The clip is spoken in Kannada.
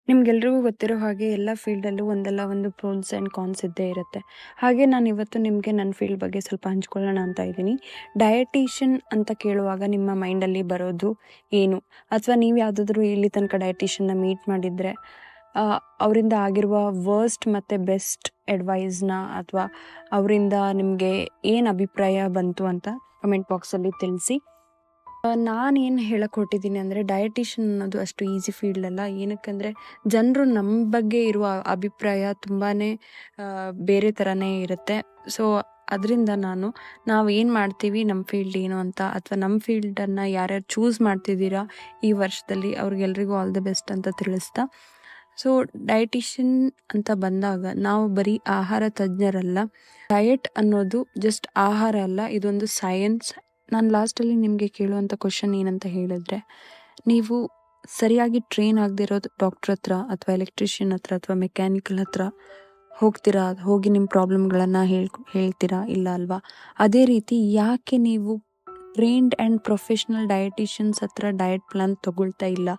ನಿಮ್ಗೆಲ್ರಿಗೂ ಗೊತ್ತಿರೋ ಹಾಗೆ ಎಲ್ಲ ಫೀಲ್ಡಲ್ಲೂ ಒಂದಲ್ಲ ಒಂದು ಪ್ರೋಸ್ ಆ್ಯಂಡ್ ಕಾನ್ಸ್ ಇದ್ದೇ ಇರುತ್ತೆ. ಹಾಗೆ ನಾನಿವತ್ತು ನಿಮಗೆ ನನ್ನ ಫೀಲ್ಡ್ ಬಗ್ಗೆ ಸ್ವಲ್ಪ ಹಂಚ್ಕೊಳ್ಳೋಣ ಅಂತ ಇದ್ದೀನಿ. ಡಯಟೀಷಿಯನ್ ಅಂತ ಕೇಳುವಾಗ ನಿಮ್ಮ ಮೈಂಡಲ್ಲಿ ಬರೋದು ಏನು? ಅಥವಾ ನೀವು ಯಾವುದಾದ್ರೂ ಇಲ್ಲಿ ತನಕ ಡಯಟೀಷಿಯನ್ನ ಮೀಟ್ ಮಾಡಿದರೆ ಅವರಿಂದ ಆಗಿರುವ ವರ್ಸ್ಟ್ ಮತ್ತು ಬೆಸ್ಟ್ ಅಡ್ವೈಸ್ನ ಅಥವಾ ಅವರಿಂದ ನಿಮಗೆ ಏನು ಅಭಿಪ್ರಾಯ ಬಂತು ಅಂತ ಕಮೆಂಟ್ ಬಾಕ್ಸಲ್ಲಿ ತಿಳಿಸಿ. ನಾನೇನು ಹೇಳಕ್ಕೆ ಹೊರಟಿದ್ದೀನಿ ಅಂದರೆ ಡಯಟಿಷಿಯನ್ ಅನ್ನೋದು ಅಷ್ಟು ಈಸಿ ಫೀಲ್ಡ್ ಅಲ್ಲ. ಏನಕ್ಕಂದರೆ ಜನರು ನಮ್ಮ ಬಗ್ಗೆ ಇರುವ ಅಭಿಪ್ರಾಯ ತುಂಬಾ ಬೇರೆ ಥರನೇ ಇರುತ್ತೆ. ಸೊ ಅದರಿಂದ ನಾವು ಏನು ಮಾಡ್ತೀವಿ, ನಮ್ಮ ಫೀಲ್ಡ್ ಏನು ಅಂತ, ಅಥವಾ ನಮ್ಮ ಫೀಲ್ಡನ್ನು ಯಾರ್ಯಾರು ಚೂಸ್ ಮಾಡ್ತಿದ್ದೀರಾ ಈ ವರ್ಷದಲ್ಲಿ ಅವ್ರಿಗೆಲ್ರಿಗೂ ಆಲ್ ದ ಬೆಸ್ಟ್ ಅಂತ ತಿಳಿಸ್ತಾ, ಸೊ ಡಯಟಿಷಿಯನ್ ಅಂತ ಬಂದಾಗ ನಾವು ಬರೀ ಆಹಾರ ತಜ್ಞರಲ್ಲ. ಡಯಟ್ ಅನ್ನೋದು ಜಸ್ಟ್ ಆಹಾರ ಅಲ್ಲ, ಇದೊಂದು ಸೈನ್ಸ್. ನಾನು ಲಾಸ್ಟಲ್ಲಿ ನಿಮಗೆ ಕೇಳುವಂಥ ಕ್ವಶನ್ ಏನಂತ ಹೇಳಿದ್ರೆ, ನೀವು ಸರಿಯಾಗಿ ಟ್ರೈನ್ ಆಗದಿರೋದು ಡಾಕ್ಟ್ರ್ ಹತ್ರ ಅಥವಾ ಎಲೆಕ್ಟ್ರಿಷಿಯನ್ ಹತ್ರ ಅಥವಾ ಮೆಕ್ಯಾನಿಕಲ್ ಹತ್ರ ಹೋಗ್ತೀರಾ? ಹೋಗಿ ನಿಮ್ಮ ಪ್ರಾಬ್ಲಮ್ಗಳನ್ನು ಹೇಳ್ತೀರಾ? ಇಲ್ಲ ಅಲ್ವಾ? ಅದೇ ರೀತಿ ಯಾಕೆ ನೀವು ಟ್ರೈನ್ಡ್ ಆ್ಯಂಡ್ ಪ್ರೊಫೆಷ್ನಲ್ ಡಯಟಿಷಿಯನ್ಸ್ ಹತ್ರ ಡಯಟ್ ಪ್ಲಾನ್ ತಗೊಳ್ತಾ ಇಲ್ಲ?